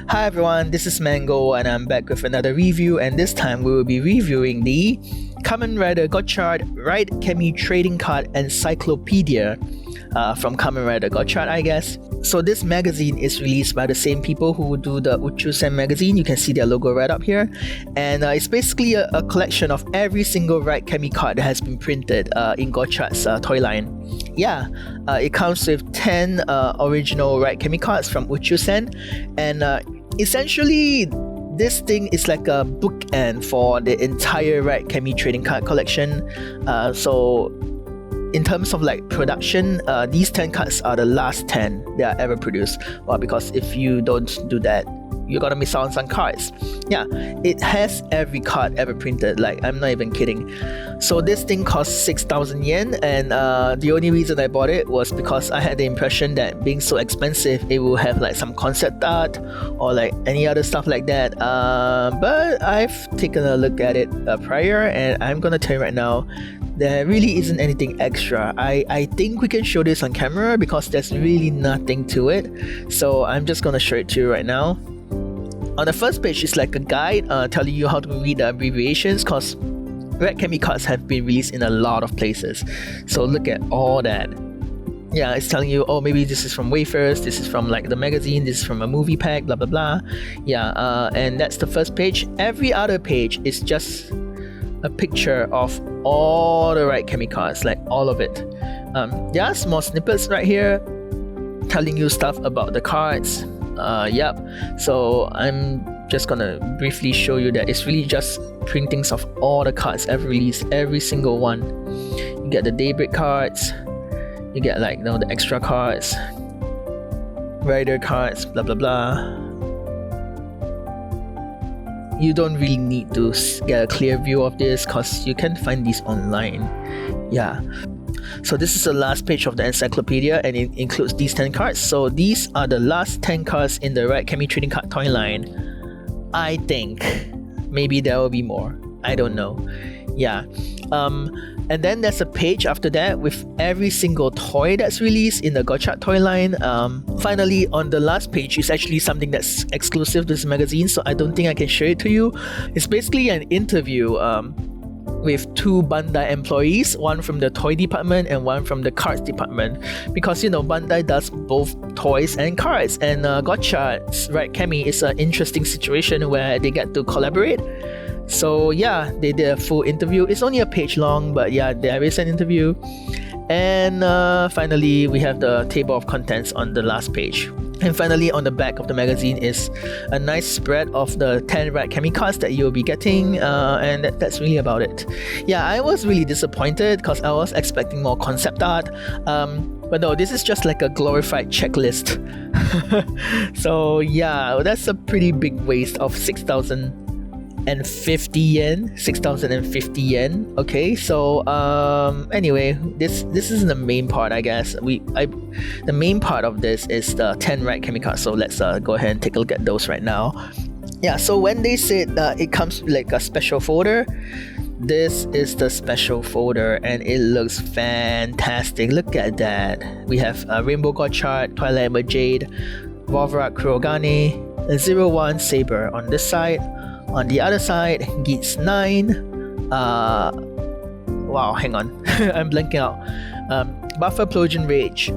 Hi everyone, this is Mango and I'm back with another review, and this time we will be reviewing the Kamen Rider Gotchard Ride Chemy Trading Card Encyclopedia from Kamen Rider Gotchard, I guess. So this magazine is released by the same people who do the Ucchusen magazine. You can see their logo right up here, and it's basically a collection of every single Ride Chemy card that has been printed in Gotchard's toy line. Yeah, it comes with 10 original Ride Chemy cards from Ucchusen, and essentially this thing is like a bookend for the entire Ride Chemy trading card collection. So in terms of like production, these 10 cards are the last 10 that are ever produced. Well, because if you don't do that, you're gonna miss out on some cards. Yeah, it has every card ever printed, like I'm not even kidding. So this thing costs 6,000 yen, and the only reason I bought it was because I had the impression that being so expensive, it will have like some concept art or like any other stuff like that. But I've taken a look at it prior, and I'm gonna tell you right now, there really isn't anything extra. I think we can show this on camera because there's really nothing to it. So I'm just gonna show it to you right now. On the first page is like a guide telling you how to read the abbreviations, because Ride Chemy cards have been released in a lot of places. So look at all that. Yeah, it's telling you, oh, maybe this is from Wafers, this is from like the magazine, this is from a movie pack, blah blah blah. Yeah, and that's the first page. Every other page is just a picture of all the Ride Chemy cards, like all of it. There are small snippets right here telling you stuff about the cards. Yep, so I'm just gonna briefly show you that it's really just printings of all the cards ever released, every single one. You get the Daybreak cards, you get like the extra cards, Rider cards, blah blah blah. You don't really need to get a clear view of this because you can find these online. Yeah. So this is the last page of the encyclopedia, and it includes these 10 cards. So these are the last 10 cards in the Ride Chemy Trading Card toy line. I think maybe there will be more. I don't know. Yeah. And then there's a page after that with every single toy that's released in the Gotchard toy line. Finally, on the last page is actually something that's exclusive to this magazine, so I don't think I can show it to you. It's basically an interview with 2 Bandai employees, one from the toy department and one from the cards department, because Bandai does both toys and cards, and Gotchard's Ride Chemy is an interesting situation where they get to collaborate. So yeah, they did a full interview. It's only a page long, but yeah, there is an interview. And finally, we have the table of contents on the last page. And finally, on the back of the magazine is a nice spread of the 10 Ride Chemy cards that you'll be getting, and that's really about it. Yeah, I was really disappointed because I was expecting more concept art, but no, this is just like a glorified checklist. So yeah, that's a pretty big waste of 6,050 yen. 6,050 yen. Okay, so anyway, this isn't the main part, I guess. The main part of this is the 10 Ride Chemy cards, so let's go ahead and take a look at those right now. Yeah, so when they said it comes with like a special folder, this is the special folder, and it looks fantastic. Look at that. We have Rainbow Gotchard, Twilight Majade, Valvarad Kurogane, 01 Saber on this side. On the other side, Geat IX, wow, hang on, I'm blanking out. Buffa Plosion Rage,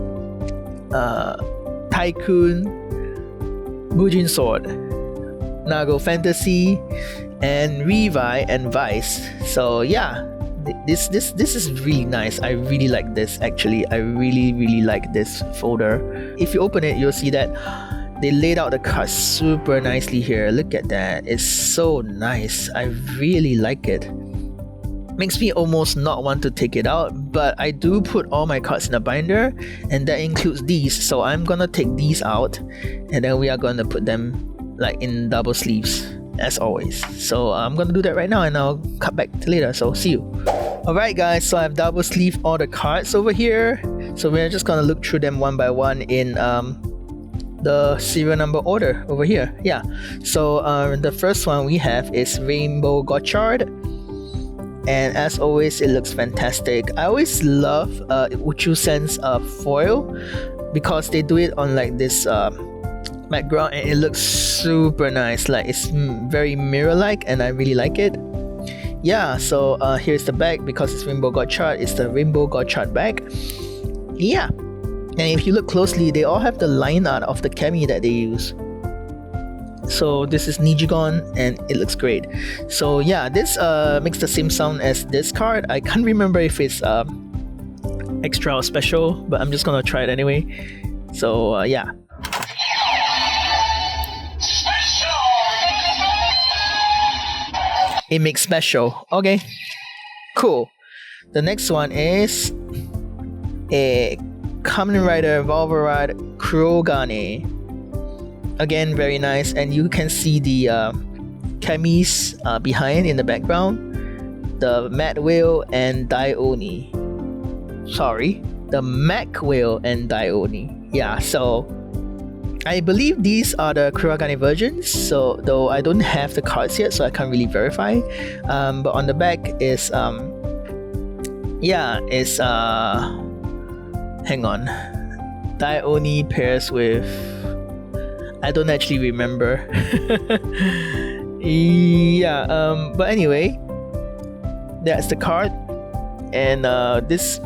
Tycoon Bujin Sword, Nago Fantasy, and Revi and Vice. So yeah, this is really nice. I really like this, actually. I really like this folder. If you open it, you'll see that they laid out the cards super nicely here. Look at that. It's so nice. I really like it. Makes me almost not want to take it out, but I do put all my cards in a binder, and that includes these. So I'm gonna take these out, and then we are gonna put them like in double sleeves as always. So I'm gonna do that right now, and I'll cut back to later. So see you. Alright guys, so I've double sleeved all the cards over here. So we're just gonna look through them one by one in the serial number order over here. Yeah, so the first one we have is Rainbow Gotchard, and as always, it looks fantastic. I always love Ucchusen's foil because they do it on like this background, and it looks super nice. Like it's very mirror-like, and I really like it. Yeah, so here's the back. Because it's Rainbow Gotchard, it's the Rainbow Gotchard back. Yeah, and if you look closely, they all have the line art of the Chemy that they use. So this is Nijigon, and it looks great. So yeah, this makes the same sound as this card. I can't remember if it's extra or special, but I'm just gonna try it anyway. So yeah. It makes special. Okay, cool. The next one is a Kamen Rider Valvarad Kurogane. Again, very nice, and you can see the Chemys behind in the background, the Mad Whale and Dione. Sorry, the Mac Whale and Dione. Yeah, so I believe these are the Kurogane versions, so though I don't have the cards yet, so I can't really verify. But on the back is hang on, Dione pairs with, I don't actually remember. Yeah, but anyway, that's the card, and this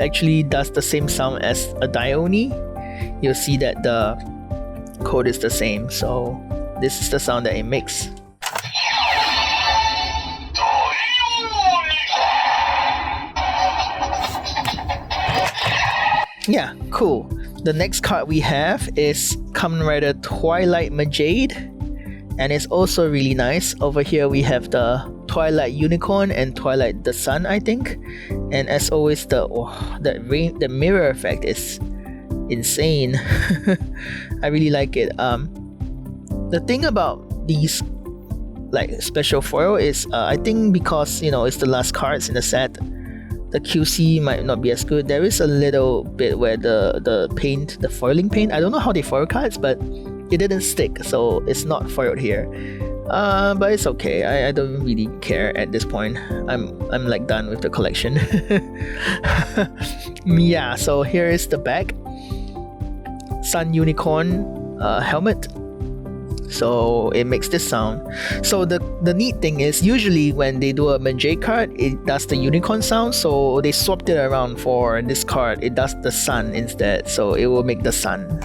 actually does the same sound as a Dione. You'll see that the code is the same, so this is the sound that it makes. Yeah, cool. The next card we have is Kamen Rider Twilight Majade, and it's also really nice. Over here we have the Twilight Unicorn and Twilight the Sun, I think. And as always, the mirror effect is insane. I really like it. The thing about these like special foil is I think because it's the last cards in the set, the QC might not be as good. There is a little bit where the paint, the foiling paint, I don't know how they foil cards, but it didn't stick, so it's not foiled here. But it's okay. I don't really care at this point. I'm like done with the collection. Yeah, so here is the back. Sun Unicorn helmet. So it makes this sound. So the neat thing is, usually when they do a Majade card, it does the unicorn sound. So they swapped it around for this card. It does the sun instead. So it will make the sun.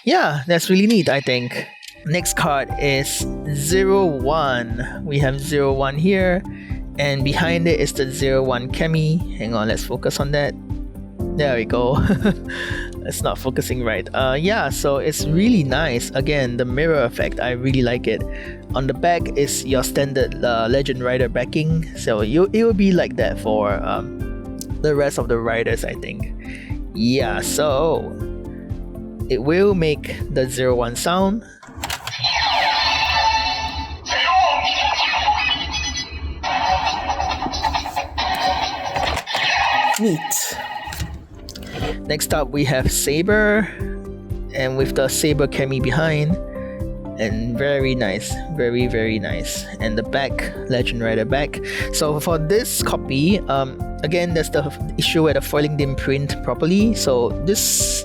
Yeah, that's really neat, I think. Next card is 01. We have 01 here. And behind it is the 01 Chemy. Hang on, let's focus on that. There we go. It's not focusing right. Yeah, so it's really nice. Again, the mirror effect, I really like it. On the back is your standard Legend Rider backing. So it will be like that for the rest of the riders, I think. Yeah, so it will make the 01 sound. Neat. Next up we have Saber, and with the Saber Chemy behind, and very nice, very nice. And the back, Legend Rider back. So for this copy, again, there's the issue where the foiling didn't print properly, so this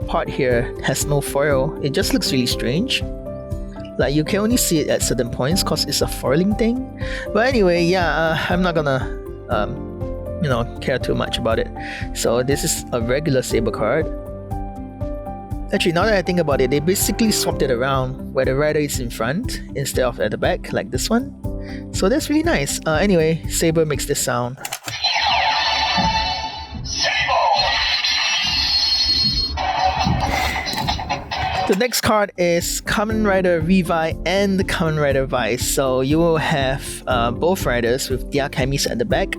part here has no foil. It just looks really strange. Like you can only see it at certain points because it's a foiling thing. But anyway, yeah, I'm not gonna care too much about it. So this is a regular Saber card. Actually, now that I think about it, they basically swapped it around where the rider is in front instead of at the back, like this one. So that's really nice. Anyway, Saber makes this sound. The next card is Kamen Rider Revi and Kamen Rider Vice. So you will have both riders with their Chemys at the back.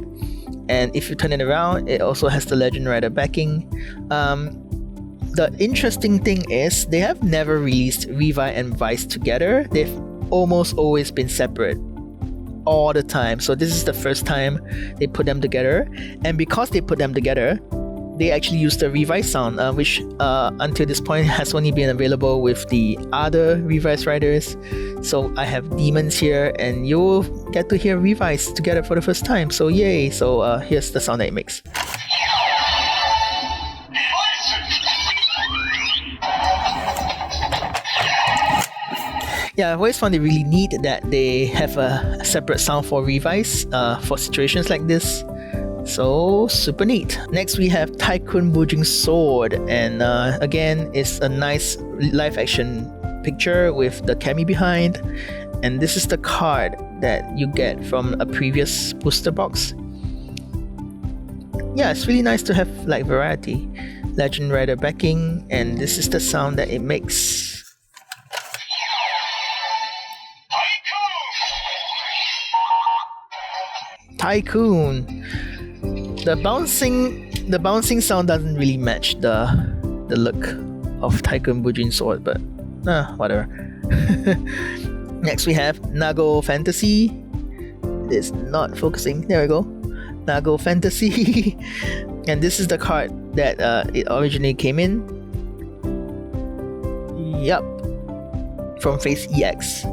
And if you turn it around, it also has the Legend Rider backing. The interesting thing is, they have never released Revi and Vice together. They've almost always been separate all the time. So this is the first time they put them together. And because they put them together, they actually used the Revice sound, which until this point has only been available with the other Revice riders. So I have Demons here, and you'll get to hear Revice together for the first time. So yay! So here's the sound that it makes. Yeah, I've always found it really neat that they have a separate sound for Revice for situations like this. So super neat. Next we have Tycoon Bujin Sword, and again it's a nice live action picture with the Chemy behind, and this is the card that you get from a previous booster box. Yeah, it's really nice to have like variety. Legend Rider backing, and this is the sound that it makes. Tycoon. The bouncing sound doesn't really match the look of Tycoon Bujin Sword, but whatever. Next we have Nago Fantasy. It's not focusing. There we go. Nago Fantasy. And this is the card that it originally came in. Yup. From Phase EX.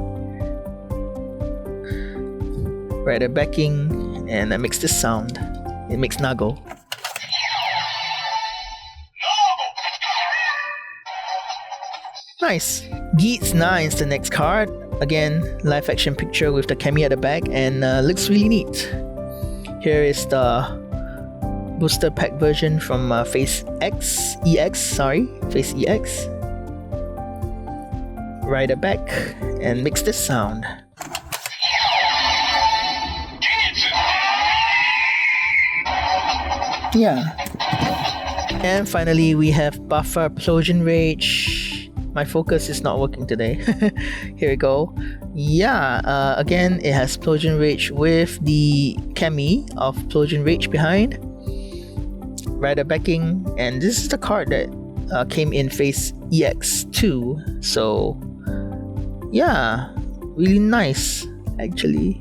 Rider backing, and that makes this sound. It makes Nago. Nice. Geat IX, the next card. Again, live action picture with the Chemy at the back, and looks really neat. Here is the booster pack version from Phase EX. Phase EX. Rider back, and makes this sound. Yeah. And finally we have Buffa Plosion Rage. My focus is not working today. Here we go. Yeah, again it has Plosion Rage with the Chemy of Plosion Rage behind. Rider backing, and this is the card that came in Phase EX2. So yeah, really nice actually.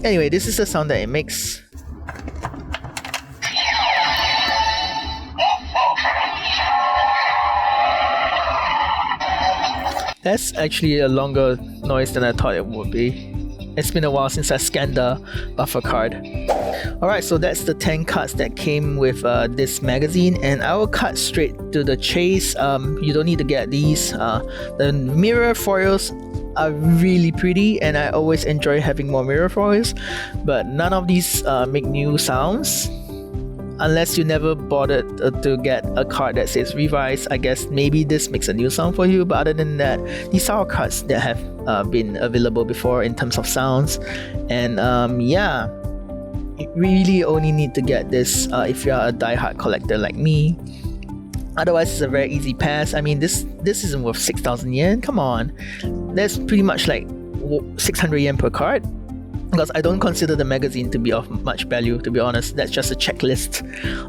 Anyway, this is the sound that it makes. That's actually a longer noise than I thought it would be. It's been a while since I scanned the buffer card. Alright, so that's the 10 cards that came with this magazine, and I will cut straight to the chase. You don't need to get these. The mirror foils are really pretty, and I always enjoy having more mirror foils, but none of these make new sounds. Unless you never bothered to get a card that says Revice, I guess maybe this makes a new sound for you, but other than that, these are cards that have been available before in terms of sounds. And yeah, you really only need to get this if you're a die-hard collector like me. Otherwise, it's a very easy pass. I mean, this isn't worth 6,000 yen, come on. That's pretty much like 600 yen per card. Because I don't consider the magazine to be of much value, to be honest. That's just a checklist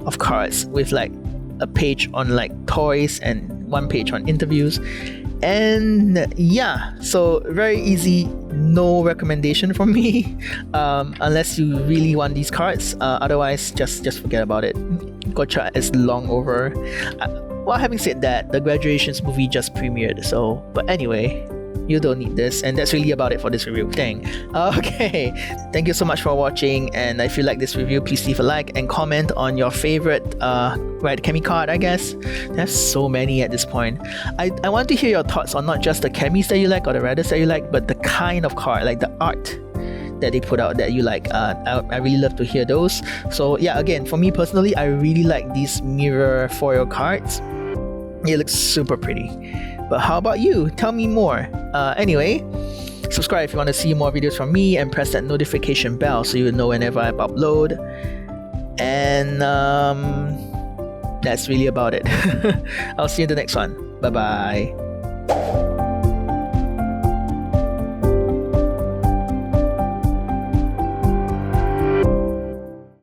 of cards with like a page on like toys and one page on interviews. And yeah, so very easy, no recommendation from me unless you really want these cards. Otherwise, just forget about it. Gotchard is long over. Well, having said that, the Graduations movie just premiered, so but anyway, you don't need this, and that's really about it for this review. Dang. Okay, thank you so much for watching, and if you like this review, please leave a like and comment on your favorite Ride Chemy card, I guess. There's so many at this point. I want to hear your thoughts on not just the Chemys that you like or the Riders that you like, but the kind of card, like the art that they put out that you like. I really love to hear those. So yeah, again, for me personally, I really like these mirror foil cards. It looks super pretty. But how about you? Tell me more. Anyway, subscribe if you want to see more videos from me, and press that notification bell so you know whenever I upload. And that's really about it. I'll see you in the next one. Bye bye.